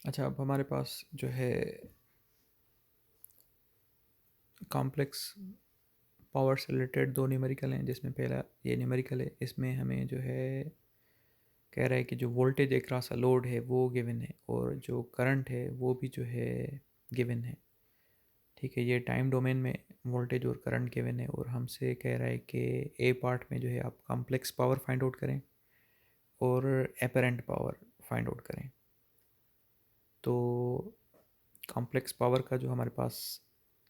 अच्छा, अब हमारे पास जो है कॉम्प्लेक्स पावर से रिलेटेड दो न्यूमेरिकल हैं, जिसमें पहला ये न्यूमेरिकल है, इसमें हमें जो है कह रहा है कि जो वोल्टेज अक्रॉस अ लोड है वो गिवन है और जो करंट है वो भी जो है गिवन है। ठीक है, ये टाइम डोमेन में वोल्टेज और करंट गिवन है और हमसे कह रहा है कि ए पार्ट में जो है आप कॉम्प्लेक्स पावर फाइंड आउट करें और एपरेंट पावर फाइंड आउट करें। तो कॉम्प्लेक्स पावर का जो हमारे पास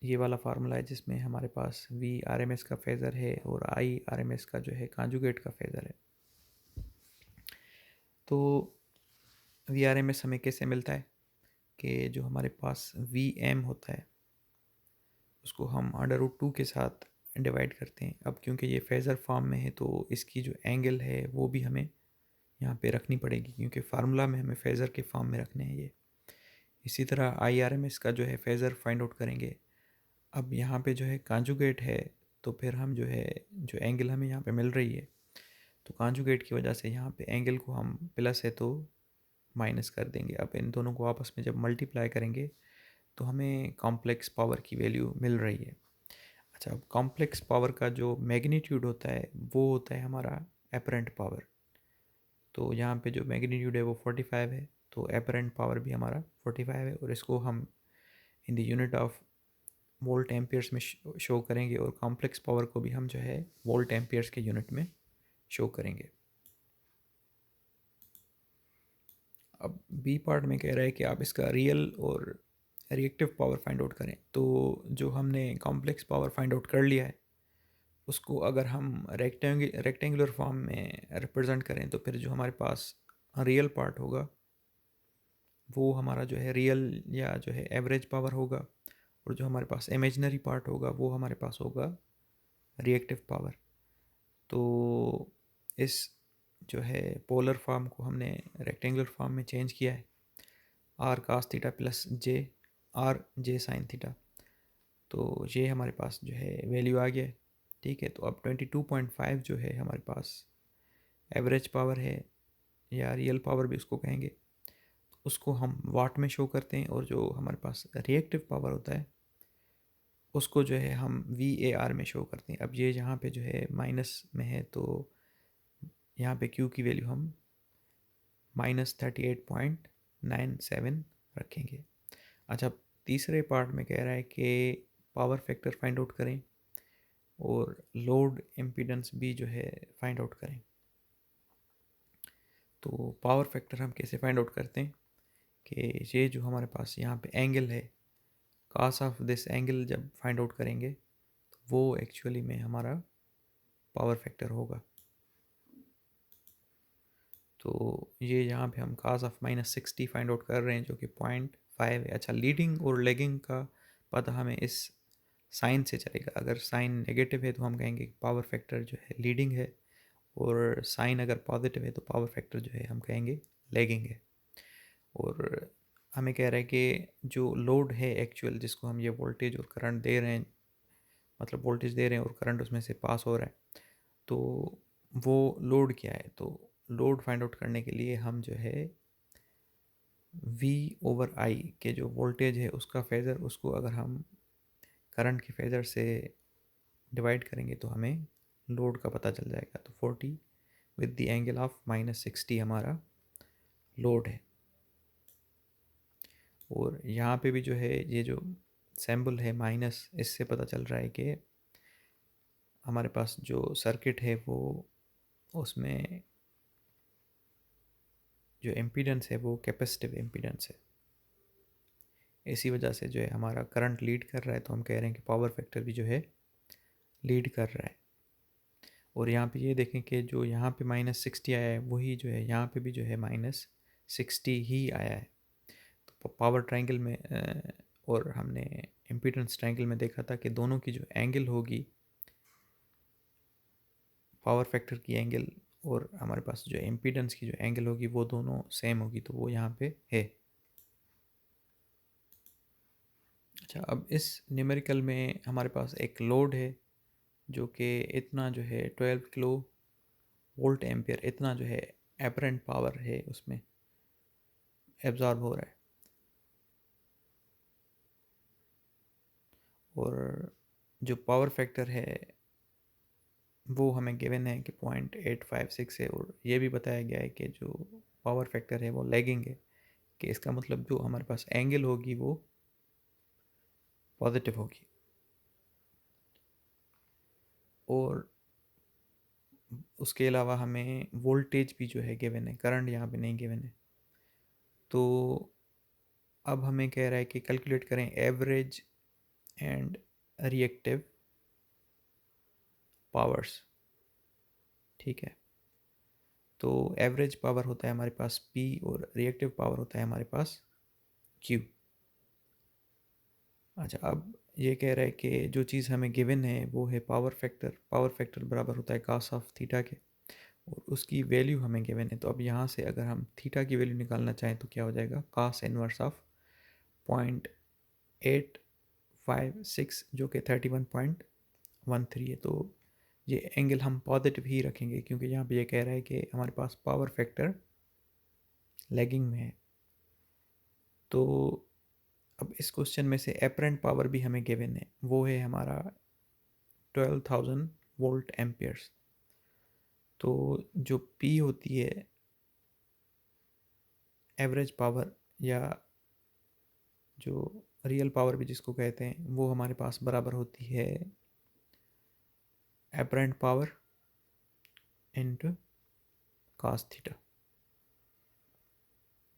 ये वाला फार्मूला है, जिसमें हमारे पास वी आर एम एस का फेज़र है और आई आर एम एस का जो है कॉन्जुगेट का फेज़र है। तो वी आर एम एस हमें कैसे मिलता है कि जो हमारे पास वी एम होता है उसको हम अंडर रूट 2 के साथ डिवाइड करते हैं। अब क्योंकि ये फेज़र फॉर्म में है तो इसकी जो एंगल है वो भी हमें यहाँ पे रखनी पड़ेगी, क्योंकि फार्मूला में हमें फेज़र के फॉर्म में रखने हैं ये। इसी तरह आई आर एम एस का जो है फेज़र फाइंड आउट करेंगे। अब यहाँ पे जो है कॉन्जुगेट है, तो फिर हम जो है जो एंगल हमें यहाँ पे मिल रही है, तो कॉन्जुगेट की वजह से यहाँ पे एंगल को हम प्लस है तो माइनस कर देंगे। अब इन दोनों को आपस में जब मल्टीप्लाई करेंगे तो हमें कॉम्प्लेक्स पावर की वैल्यू मिल रही है। अच्छा, अब कॉम्प्लेक्स पावर का जो मैग्नीट्यूड होता है वो होता है हमारा एपरेंट पावर। तो यहाँ पे जो मैग्नीट्यूड है वो 45 है, तो एपरेंट पावर भी हमारा 45 है और इसको हम in the unit of volt amperes में शो करेंगे और कॉम्प्लेक्स पावर को भी हम जो है वोल्ट एम्पियर्स के यूनिट में शो करेंगे। अब बी पार्ट में कह रहा है कि आप इसका रियल और रिएक्टिव पावर फाइंड आउट करें। तो जो हमने कॉम्प्लेक्स पावर फाइंड आउट कर लिया है उसको अगर हम रेक्टेंगुलर फॉर्म में रिप्रेजेंट करें तो फिर जो हमारे पास रियल पार्ट होगा वो हमारा जो है रियल या जो है एवरेज पावर होगा और जो हमारे पास इमेजिनरी पार्ट होगा वो हमारे पास होगा रिएक्टिव पावर। तो इस जो है पोलर फॉर्म को हमने रेक्टेंगुलर फॉर्म में चेंज किया है, R cos theta plus J R J sine theta. तो ये हमारे पास जो है वैल्यू आ गया है। ठीक है, तो अब 22.5 जो है हमारे पास एवरेज पावर है या रियल पावर भी उसको कहेंगे, उसको हम वाट में शो करते हैं और जो हमारे पास रिएक्टिव पावर होता है उसको जो है हम वी ए आर में शो करते हैं। अब ये यहाँ पे जो है माइनस में है तो यहाँ पे क्यू की वैल्यू हम -38.97 रखेंगे। अच्छा, तीसरे पार्ट में कह रहा है कि पावर फैक्टर फाइंड आउट करें और लोड इम्पीडेंस भी जो है फाइंड आउट करें। तो पावर फैक्टर हम कैसे फाइंड आउट करते हैं कि ये जो हमारे पास यहाँ पे एंगल है, कॉस ऑफ दिस एंगल जब फाइंड आउट करेंगे तो वो एक्चुअली में हमारा पावर फैक्टर होगा। तो ये यहाँ पे हम cos ऑफ -60 फाइंड आउट कर रहे हैं जो कि 0.5 है। अच्छा, लीडिंग और लेगिंग का पता हमें इस साइन से चलेगा। अगर साइन नेगेटिव है तो हम कहेंगे पावर फैक्टर जो है लीडिंग है और साइन अगर पॉजिटिव है तो पावर फैक्टर जो है हम कहेंगे लेगिंग है। और हमें कह रहा है कि जो लोड है एक्चुअल जिसको हम ये वोल्टेज और करंट दे रहे हैं, मतलब वोल्टेज दे रहे हैं और करंट उसमें से पास हो रहा है, तो वो लोड क्या है। तो लोड फाइंड आउट करने के लिए हम जो है V ओवर I के जो वोल्टेज है उसका फेज़र, उसको अगर हम करंट के फेज़र से डिवाइड करेंगे तो हमें लोड का पता चल जाएगा। तो 40 विद द एंगल ऑफ -60 हमारा लोड है। और यहाँ पे भी जो है ये जो सिंबल है माइनस, इससे पता चल रहा है कि हमारे पास जो सर्किट है वो उसमें जो इम्पीडेंस है वो कैपेसिटिव इम्पीडेंस है। इसी वजह से जो है हमारा करंट लीड कर रहा है, तो हम कह रहे हैं कि पावर फैक्टर भी जो है लीड कर रहा है। और यहाँ पे ये देखें कि जो यहाँ पे -60 आया है वही जो है यहाँ पे भी जो है -60 ही आया है। तो पावर ट्रायंगल में और हमने इम्पीडेंस ट्रायंगल में देखा था कि दोनों की जो एंगल होगी, पावर फैक्टर की एंगल और हमारे पास जो इम्पीडेंस की जो एंगल होगी वो दोनों सेम होगी, तो वो यहाँ पे है। अच्छा, अब इस न्यूमेरिकल में हमारे पास एक लोड है जो कि इतना जो है 12 किलो वोल्ट एम्पियर इतना जो है एपरेंट पावर है उसमें एब्जॉर्ब हो रहा है। और जो पावर फैक्टर है वो हमें गिवन है कि 0.856 है, और ये भी बताया गया है कि जो पावर फैक्टर है वो लैगिंग है, कि इसका मतलब जो हमारे पास एंगल होगी वो पॉजिटिव होगी। और उसके अलावा हमें वोल्टेज भी जो है गिवन है, करंट यहाँ पे नहीं गिवन है। तो अब हमें कह रहा है कि कैलकुलेट करें एवरेज एंड रिएक्टिव पावर्स। ठीक है, तो एवरेज पावर होता है हमारे पास P और रिएक्टिव पावर होता है हमारे पास Q। अच्छा, अब ये कह रहा है कि जो चीज़ हमें गिवन है वो है पावर फैक्टर। पावर फैक्टर बराबर होता है cos ऑफ थीटा के, और उसकी वैल्यू हमें गिवन है। तो अब यहाँ से अगर हम थीटा की वैल्यू निकालना चाहें तो क्या हो जाएगा, cos इनवर्स ऑफ 0.856 जो कि 31.13 है। तो ये एंगल हम पॉजिटिव ही रखेंगे, क्योंकि यहाँ पे ये कह रहा है कि हमारे पास पावर फैक्टर लैगिंग में है। तो अब इस क्वेश्चन में से एपरेंट पावर भी हमें गिवन है, वो है हमारा 12,000 वोल्ट एम्पियर्स। तो जो P होती है एवरेज पावर, या जो रियल पावर भी जिसको कहते हैं, वो हमारे पास बराबर होती है apparent power into cos theta.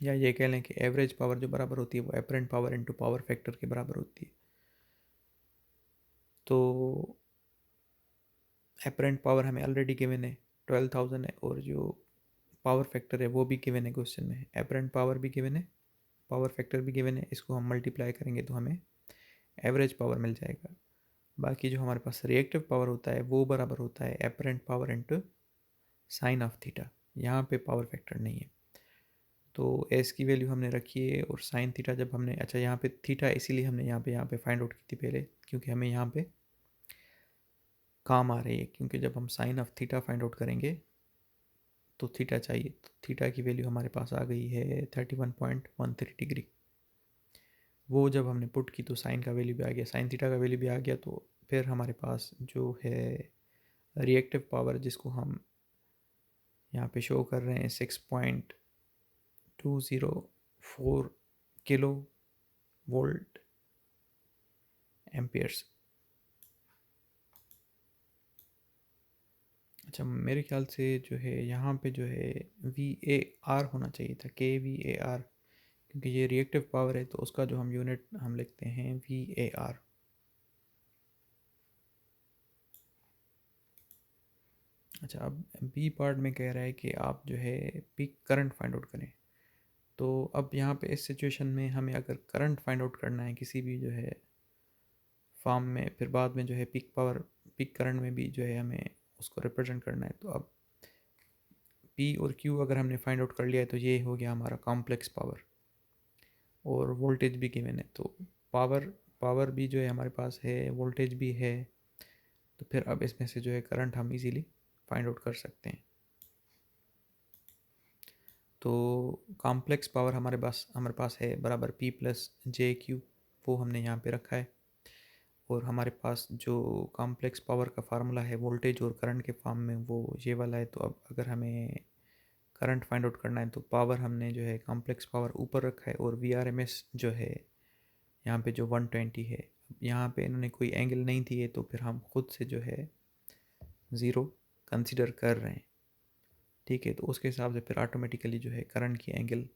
या ये कह लें कि एवरेज पावर जो बराबर होती है वो apparent power into power factor के बराबर होती है। तो एपरेंट पावर हमें ऑलरेडी गिवन है 12,000 है, और जो पावर फैक्टर है वो भी गिवन है क्वेश्चन में। एपरेंट पावर भी गिवन है, पावर फैक्टर भी गिवन है, इसको हम मल्टीप्लाई करेंगे तो हमें एवरेज पावर मिल जाएगा। बाकी जो हमारे पास रिएक्टिव पावर होता है वो बराबर होता है apparent power into sine of theta. यहाँ पे पावर फैक्टर नहीं है, तो एस की वैल्यू हमने रखी है, और साइन थीटा जब हमने, अच्छा यहाँ पे थीटा इसीलिए हमने यहाँ पे फाइंड आउट की थी पहले, क्योंकि हमें यहाँ पे काम आ रही है, क्योंकि जब हम sine of theta find out करेंगे तो थीटा चाहिए। तो थीटा की वैल्यू हमारे पास आ गई है 31.13 डिग्री। वो जब हमने पुट की तो साइन का वैल्यू भी आ गया, साइन थीटा का वैल्यू भी आ गया। तो फिर हमारे पास जो है रिएक्टिव पावर, जिसको हम यहाँ पे शो कर रहे हैं 6.204 किलो वोल्ट एम्पियर्स। अच्छा, मेरे ख्याल से जो है यहाँ पे जो है VAR होना चाहिए था, KVAR, क्योंकि ये रिएक्टिव पावर है तो उसका जो हम यूनिट हम लिखते हैं VAR। अच्छा, अब बी पार्ट में कह रहा है कि आप जो है पीक करंट फाइंड आउट करें। तो अब यहाँ पे इस सिचुएशन में हमें अगर करंट फाइंड आउट करना है किसी भी जो है फॉर्म में, फिर बाद में जो है पीक पावर, पीक करंट में भी जो है हमें उसको रिप्रेजेंट करना है। तो अब पी और क्यू अगर हमने फाइंड आउट कर लिया है तो ये हो गया हमारा कॉम्प्लेक्स पावर, और वोल्टेज भी गिवन है। तो पावर पावर भी जो है हमारे पास है, वोल्टेज भी है। तो फिर अब इसमें से जो है करंट हम इजीली फाइंड आउट कर सकते हैं। तो कॉम्प्लेक्स पावर हमारे पास है बराबर P+JQ, वो हमने यहाँ पे रखा है। और हमारे पास जो कॉम्प्लेक्स पावर का फार्मूला है वोल्टेज और करंट के फॉर्म में वो ये वाला है। तो अब अगर हमें करंट फाइंड आउट करना है तो पावर हमने जो है कॉम्प्लेक्स पावर ऊपर रखा है, और VRMS जो है यहाँ पे जो 120 है। यहाँ पे इन्होंने कोई एंगल नहीं दिए, तो फिर हम खुद से जो है ज़ीरो कंसिडर कर रहे हैं। ठीक है, तो उसके हिसाब से फिर ऑटोमेटिकली जो है करंट की एंगल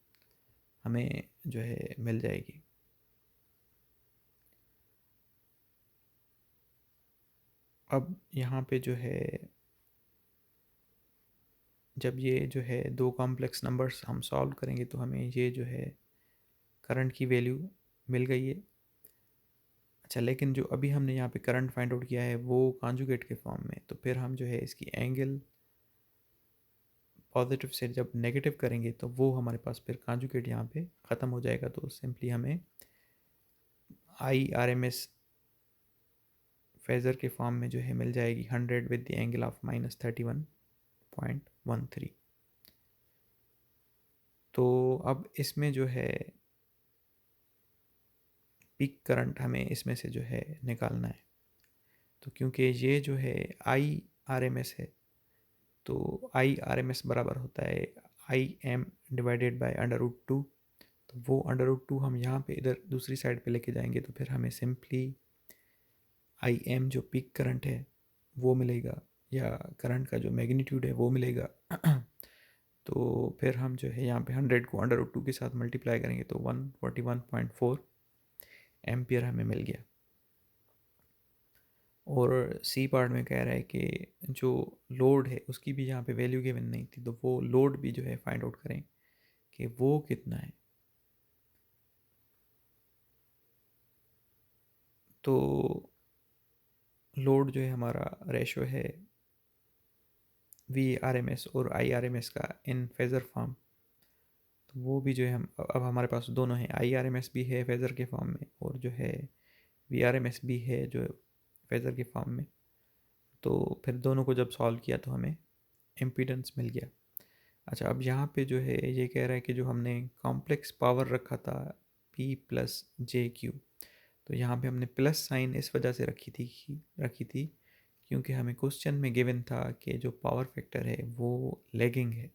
हमें जो है मिल जाएगी। अब यहाँ पे जो है जब ये जो है दो कॉम्प्लेक्स नंबर्स हम सॉल्व करेंगे तो हमें ये जो है करंट की वैल्यू मिल गई है। अच्छा, लेकिन जो अभी हमने यहाँ पे करंट फाइंड आउट किया है वो कॉन्जुगेट के फॉर्म में, तो फिर हम जो है इसकी एंगल पॉजिटिव से जब नेगेटिव करेंगे तो वो हमारे पास फिर कॉन्जुगेट यहाँ पे ख़त्म हो जाएगा। तो सिंपली हमें IRMS फेज़र के फॉर्म में जो है मिल जाएगी 100 विद द एंगल ऑफ -31.13। तो अब इसमें जो है पीक करंट हमें इसमें से जो है निकालना है। तो क्योंकि ये जो है आई आर एम एस है, तो आई आर एम एस बराबर होता है I M divided by under root two. तो वो अंडर रूट टू हम यहाँ पे इधर दूसरी साइड पे लेके जाएंगे, तो फिर हमें सिंपली आई एम जो पीक करंट है वो मिलेगा, या करंट का जो मैग्नीट्यूड है वो मिलेगा। तो फिर हम जो है यहाँ पे 100 को अंडर रूट टू के साथ मल्टीप्लाई करेंगे तो 141.4 एम्पियर हमें मिल गया। और सी पार्ट में कह रहा है कि जो लोड है उसकी भी यहाँ पे वैल्यू गिवन नहीं थी, तो वो लोड भी जो है फाइंड आउट करें कि वो कितना है। तो लोड जो है हमारा रेशो है वी आर एम एस और आई आर एम एस का इन फेज़र फॉर्म। तो वो भी जो है हम अब हमारे पास दोनों हैं, आई आर एम एस भी है फेज़र के फॉर्म में और जो है वी आर एम एस भी है जो फेज़र के फॉर्म में। तो फिर दोनों को जब सॉल्व किया तो हमें इम्पीडेंस मिल गया। अच्छा, अब यहाँ पे जो है ये कह रहा है कि जो हमने कॉम्प्लेक्स पावर रखा था P प्लस जे क्यू, तो यहाँ पे हमने प्लस साइन इस वजह से रखी थी क्योंकि हमें क्वेश्चन में गिवन था कि जो पावर फैक्टर है वो लैगिंग है,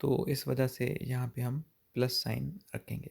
तो इस वजह से यहाँ पे हम प्लस साइन रखेंगे।